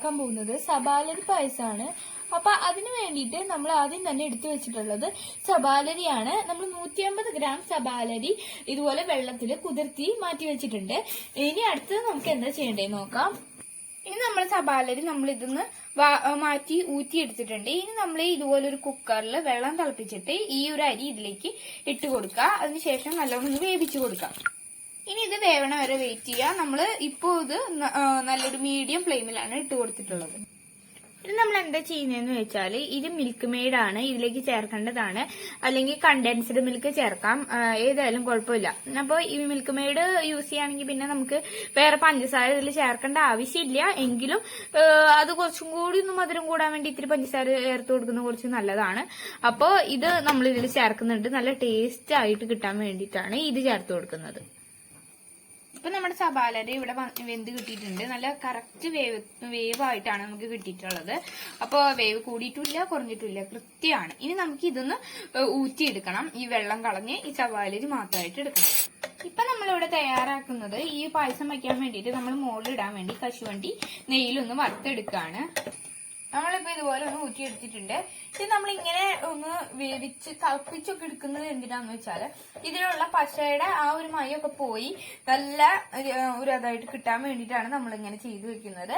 ഉണ്ടാക്കാൻ പോകുന്നത് സബാലരി പായസമാണ്. അപ്പൊ അതിനു വേണ്ടിയിട്ട് നമ്മൾ ആദ്യം തന്നെ എടുത്തു വെച്ചിട്ടുള്ളത് സബാലരിയാണ്. നമ്മൾ 150 ഗ്രാം സബാലരി ഇതുപോലെ വെള്ളത്തിൽ കുതിർത്തി മാറ്റി വെച്ചിട്ടുണ്ട്. ഇനി അടുത്തത് നമുക്ക് എന്താ ചെയ്യേണ്ടതെന്ന് നോക്കാം. ഇനി നമ്മൾ സബാലരി നമ്മൾ ഇതിന്ന് മാറ്റി ഊറ്റി എടുത്തിട്ടുണ്ട്. ഇനി നമ്മൾ ഇതുപോലെ ഒരു കുക്കറിൽ വെള്ളം തിളപ്പിച്ചിട്ട് ഈ ഒരു അരി ഇതിലേക്ക് ഇട്ട് കൊടുക്കുക. അതിനുശേഷം നല്ലോണം ഒന്ന് വേവിച്ചു കൊടുക്കാം. ഇനി ഇത് വേവണ വരെ വെയിറ്റ് ചെയ്യുക. നമ്മൾ ഇപ്പോൾ ഇത് നല്ലൊരു മീഡിയം ഫ്ലെയിമിലാണ് ഇട്ട് കൊടുത്തിട്ടുള്ളത്. ഇത് നമ്മൾ എന്താ ചെയ്യുന്നതെന്ന് വെച്ചാൽ ഇത് മിൽക്ക് മെയ്ഡ് ആണ്, ഇതിലേക്ക് ചേർക്കേണ്ടതാണ്. അല്ലെങ്കിൽ കണ്ടൻസ്ഡ് മിൽക്ക് ചേർക്കാം, ഏതായാലും കുഴപ്പമില്ല. അപ്പോൾ ഈ മിൽക്ക് മെയ്ഡ് യൂസ് ചെയ്യുകയാണെങ്കിൽ പിന്നെ നമുക്ക് വേറെ പഞ്ചസാര ഇതിൽ ചേർക്കേണ്ട ആവശ്യമില്ല. എങ്കിലും അത് കുറച്ചും കൂടി ഒന്ന് മധുരം കൂടാൻ വേണ്ടി ഇത്തിരി പഞ്ചസാര ചേർത്ത് കൊടുക്കുന്നത് കുറച്ച് നല്ലതാണ്. അപ്പോൾ ഇത് നമ്മൾ ഇതിൽ ചേർക്കുന്നുണ്ട്. നല്ല ടേസ്റ്റ് ആയിട്ട് കിട്ടാൻ വേണ്ടിയിട്ടാണ് ഇത് ചേർത്ത് കൊടുക്കുന്നത്. ഇപ്പൊ നമ്മുടെ സബാലരി ഇവിടെ വെന്ത് കിട്ടിയിട്ടുണ്ട്. നല്ല കറക്റ്റ് വേവായിട്ടാണ് നമുക്ക് കിട്ടിയിട്ടുള്ളത്. അപ്പോൾ വേവ് കൂടിയിട്ടില്ല കുറഞ്ഞിട്ടില്ല, കൃത്യമാണ്. ഇനി നമുക്ക് ഇതൊന്ന് ഊറ്റിയെടുക്കണം. ഈ വെള്ളം കളഞ്ഞ് ഈ സബാലരി മാത്രമായിട്ട് എടുക്കണം. ഇപ്പൊ നമ്മളിവിടെ തയ്യാറാക്കുന്നത് ഈ പായസം വയ്ക്കാൻ വേണ്ടിയിട്ട് നമ്മൾ മുകളിലിടാൻ വേണ്ടി കശുവണ്ടി നെയ്യിലൊന്ന് വറുത്തെടുക്കുകയാണ്. നമ്മളിപ്പോ ഇതുപോലെ ഒന്ന് ഊറ്റിയെടുത്തിട്ടുണ്ട്. ഇത് നമ്മളിങ്ങനെ ഒന്ന് വേവിച്ച് തിളപ്പിച്ചൊക്കെ എടുക്കുന്നത് എന്തിനാന്ന് വെച്ചാല് ഇതിലുള്ള പശയുടെ ആ ഒരു മയൊക്കെ പോയി നല്ല ഒരു അതായിട്ട് കിട്ടാൻ വേണ്ടിയിട്ടാണ് നമ്മളിങ്ങനെ ചെയ്തു വെക്കുന്നത്.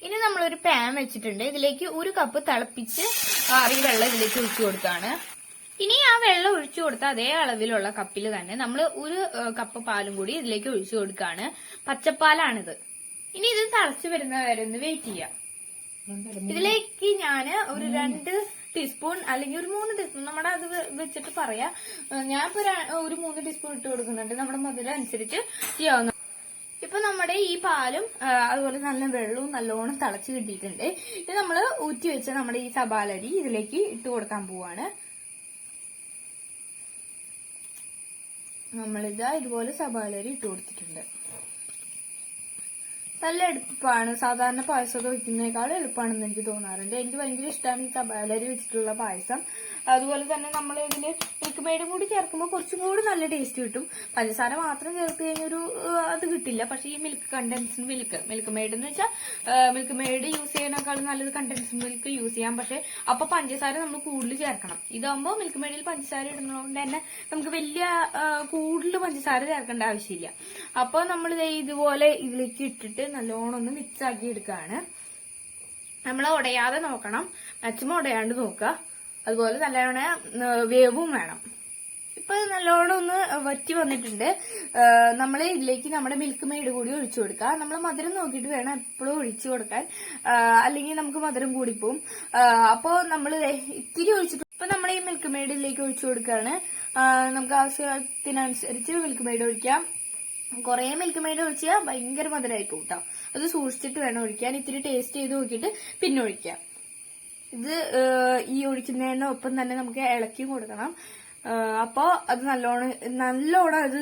ഇനി നമ്മളൊരു പാൻ വെച്ചിട്ടുണ്ട്. ഇതിലേക്ക് 1 കപ്പ് തിളപ്പിച്ച് ആറിയ വെള്ളം ഇതിലേക്ക് ഒഴിച്ചു കൊടുത്താണ്. ഇനി ആ വെള്ളം ഒഴിച്ചു കൊടുത്ത അതേ അളവിലുള്ള കപ്പിൽ തന്നെ നമ്മൾ 1 കപ്പ് പാലും കൂടി ഇതിലേക്ക് ഒഴിച്ചു കൊടുക്കുകയാണ്. പച്ചപ്പാലാണിത്. ഇനി ഇത് തിളച്ച് വരുന്നവരെ ഒന്ന് വെയിറ്റ് ചെയ്യാം. ഇതിലേക്ക് ഞാന് ഒരു 2 ടീസ്പൂൺ അല്ലെങ്കിൽ ഒരു 3 ടീസ്പൂൺ നമ്മുടെ അത് വെച്ചിട്ട് പറയാം. ഞാനിപ്പോ ഒരു 3 ടീസ്പൂൺ ഇട്ട് കൊടുക്കുന്നുണ്ട്. നമ്മുടെ മധുരം അനുസരിച്ച് ചെയ്യാവുന്ന. ഇപ്പൊ നമ്മുടെ ഈ പാലും അതുപോലെ നല്ല വെള്ളവും നല്ലോണം തിളച്ച് കിട്ടിയിട്ടുണ്ട്. ഇത് നമ്മള് ഊറ്റി വെച്ച നമ്മുടെ ഈ സബാലരി ഇതിലേക്ക് ഇട്ട് കൊടുക്കാൻ പോവാണ്. നമ്മളിതാ ഇതുപോലെ സബാലരി ഇട്ട് കൊടുത്തിട്ടുണ്ട്. നല്ല എളുപ്പമാണ്. സാധാരണ പായസമൊക്കെ വയ്ക്കുന്നതിനേക്കാൾ എളുപ്പമാണെന്ന് എനിക്ക് തോന്നാറുണ്ട്. എനിക്ക് ഭയങ്കര ഇഷ്ടമാണ് ഈ സബാലരി വെച്ചിട്ടുള്ള പായസം. അതുപോലെ തന്നെ നമ്മൾ ഇതില് മിൽക്ക് മെയ്ഡും കൂടി ചേർക്കുമ്പോൾ കുറച്ചും കൂടി നല്ല ടേസ്റ്റ് കിട്ടും. പഞ്ചസാര മാത്രം ചേർത്ത് കഴിഞ്ഞൊരു അത് കിട്ടില്ല. പക്ഷെ ഈ മിൽക്ക് മെയ്ഡ് എന്ന് വെച്ചാൽ മിൽക്ക് മെയ്ഡ് യൂസ് ചെയ്യുന്നതിനേക്കാളും നല്ലത് കണ്ടൻസ്ഡ് മിൽക്ക് യൂസ് ചെയ്യാം. പക്ഷെ അപ്പൊ പഞ്ചസാര നമ്മൾ കൂടുതൽ ചേർക്കണം. ഇതാകുമ്പോൾ മിൽക്ക് മെയ്ഡിൽ പഞ്ചസാര ഇടുന്നതുകൊണ്ട് തന്നെ നമുക്ക് വലിയ കൂടുതൽ പഞ്ചസാര ചേർക്കേണ്ട ആവശ്യമില്ല. അപ്പൊ നമ്മൾ ഇതുപോലെ ഇതിലേക്ക് ഇട്ടിട്ട് നല്ലോണം ഒന്ന് മിക്സ് ആക്കി എടുക്കുകയാണ്. നമ്മൾ ഉടയാതെ നോക്കണം, മാക്സിമം ഉടയാണ്ട് നോക്കുക. അതുപോലെ നല്ലോണം വേവും വേണം. ഇപ്പൊ നല്ലോണം ഒന്ന് വറ്റി വന്നിട്ടുണ്ട്. നമ്മൾ ഇതിലേക്ക് നമ്മുടെ മിൽക്ക് മെയ്ഡ് കൂടി ഒഴിച്ചു കൊടുക്കുക. നമ്മൾ മധുരം നോക്കിയിട്ട് വേണം എപ്പോഴും ഒഴിച്ചു കൊടുക്കാൻ, അല്ലെങ്കിൽ നമുക്ക് മധുരം കൂടിപ്പോവും. അപ്പോൾ നമ്മൾ ഇത്തിരി ഒഴിച്ചിട്ട് ഇപ്പൊ നമ്മൾ ഈ മിൽക്ക് മെയ്ഡ് ഇതിലേക്ക് ഒഴിച്ചു കൊടുക്കുകയാണ്. നമുക്ക് ആവശ്യത്തിനനുസരിച്ച് മിൽക്ക് മെയ്ഡ് ഒഴിക്കാം. കുറെ മിൽക്ക് മെയ്ഡ് ഒഴിച്ചാൽ ഭയങ്കര മധുരമായിരിക്കും കേട്ടോ. അത് സൂക്ഷിച്ചിട്ട് വേണം ഒഴിക്കാൻ. ഇത്തിരി ടേസ്റ്റ് ചെയ്ത് നോക്കിയിട്ട് പിന്നെ ഒഴിക്കാം. ഇത് ഈ ഒഴിക്കുന്നതിനൊപ്പം തന്നെ നമുക്ക് ഇളക്കി കൊടുക്കണം. അപ്പോ അത് നല്ലോണം അത്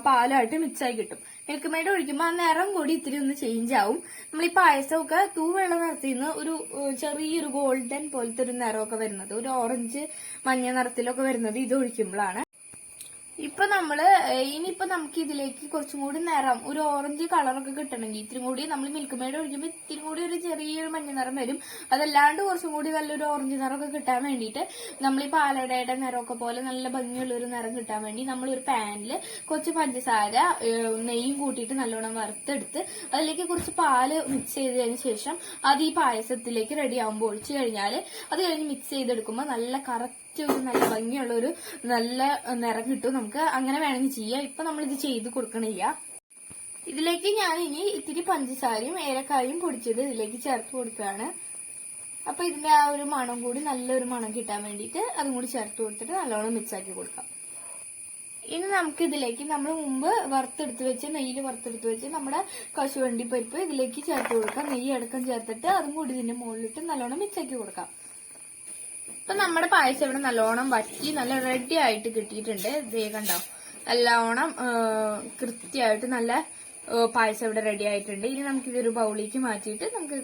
പാലായിട്ട് മിക്സായി കിട്ടും. മിൽക്ക് മെയ്ഡ് ഒഴിക്കുമ്പോൾ ആ നിറം കൂടി ഇത്തിരി ഒന്ന് ചേഞ്ച് ആവും. നമ്മൾ ഈ പായസമൊക്കെ തൂവെള്ള നിറത്തിൽ നിന്ന് ഒരു ചെറിയൊരു ഗോൾഡൻ പോലത്തെ ഒരു നിറമൊക്കെ വരുന്നത്, ഒരു ഓറഞ്ച് മഞ്ഞ നിറത്തിലൊക്കെ വരുന്നത് ഇത് ഒഴിക്കുമ്പോഴാണ്. ഇപ്പൊ ഇനിയിപ്പോ നമുക്ക് ഇതിലേക്ക് കുറച്ചും കൂടി നിറം, ഒരു ഓറഞ്ച് കളറൊക്കെ കിട്ടണമെങ്കിൽ ഇത്തിരി കൂടി നമ്മൾ മിൽക്ക് മെയ്ഡ് ഒഴിക്കുമ്പോൾ ഇത്തിരി കൂടി ഒരു ചെറിയൊരു മഞ്ഞ നിറം വരും. അതല്ലാണ്ട് കുറച്ചും കൂടി നല്ലൊരു ഓറഞ്ച് നിറമൊക്കെ കിട്ടാൻ വേണ്ടിയിട്ട് നമ്മൾ ഈ പാലടയുടെ നിറമൊക്കെ പോലെ നല്ല ഭംഗിയുള്ള ഒരു നിറം കിട്ടാൻ വേണ്ടി നമ്മൾ ഒരു പാനിൽ കുറച്ച് പഞ്ചസാര നെയ്യും കൂട്ടിയിട്ട് നല്ലോണം വറുത്തെടുത്ത് അതിലേക്ക് കുറച്ച് പാല് മിക്സ് ചെയ്തതിന് ശേഷം അത് ഈ പായസത്തിലേക്ക് റെഡി ആകുമ്പോൾ ഒഴിച്ചു കഴിഞ്ഞാൽ അത് കഴിഞ്ഞ് മിക്സ് ചെയ്തെടുക്കുമ്പോൾ നല്ല കറക്റ്റ് ഒരു നല്ല ഭംഗിയുള്ള ഒരു നല്ല നിറം കിട്ടും. നമുക്ക് അങ്ങനെ വേണമെങ്കിൽ ചെയ്യാം. ഇപ്പൊ നമ്മളിത് ചെയ്ത് കൊടുക്കണില്ല. ഇതിലേക്ക് ഞാൻ ഇനി ഇത്തിരി പഞ്ചസാരയും ഏലക്കായും പൊടിച്ചത് ഇതിലേക്ക് ചേർത്ത് കൊടുക്കുകയാണ്. അപ്പൊ ഇതിന്റെ ആ ഒരു മണം കൂടി നല്ലൊരു മണം കിട്ടാൻ വേണ്ടിയിട്ട് അതും കൂടി ചേർത്ത് കൊടുത്തിട്ട് നല്ലോണം മിക്സ് ആക്കി കൊടുക്കാം. ഇനി നമുക്ക് ഇതിലേക്ക് നമ്മൾ മുമ്പ് നെയ്യിൽ വറുത്തെടുത്ത് വെച്ച് നമ്മുടെ കശുവണ്ടി പരിപ്പ് ഇതിലേക്ക് ചേർത്ത് കൊടുക്കാം. നെയ്യ് അടക്കം ചേർത്തിട്ട് അതും കൂടി ഇതിന്റെ മുകളിലിട്ട് നല്ലോണം മിക്സ് ആക്കി കൊടുക്കാം. ഇപ്പൊ നമ്മുടെ പായസം ഇവിടെ നല്ലോണം വറ്റി നല്ല റെഡി ആയിട്ട് കിട്ടിയിട്ടുണ്ട്. ദേ കണ്ടോ, നല്ലോണം കൃത്യമായിട്ട് നല്ല പായസം ഇവിടെ റെഡി ആയിട്ടുണ്ട്. ഇനി നമുക്കിതൊരു ബൗളിലേക്ക് മാറ്റിയിട്ട് നമുക്ക്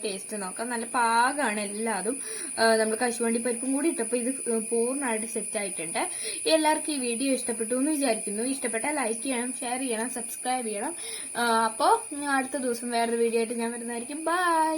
ടേസ്റ്റ് നോക്കാം. നല്ല പാകമാണ് എല്ലാതും. നമ്മൾ കശുവണ്ടി പരിപ്പും കൂടി ഇട്ടപ്പോൾ ഇത് പൂർണ്ണമായിട്ട് സെറ്റ് ആയിട്ടുണ്ട്. എല്ലാവർക്കും ഈ വീഡിയോ ഇഷ്ടപ്പെട്ടു എന്ന് വിചാരിക്കുന്നു. ഇഷ്ടപ്പെട്ടാൽ ലൈക്ക് ചെയ്യണം, ഷെയർ ചെയ്യണം, സബ്സ്ക്രൈബ് ചെയ്യണം. അപ്പോൾ അടുത്ത ദിവസം വേറൊരു വീഡിയോ ആയിട്ട് ഞാൻ വരുന്നതായിരിക്കും. ബൈ.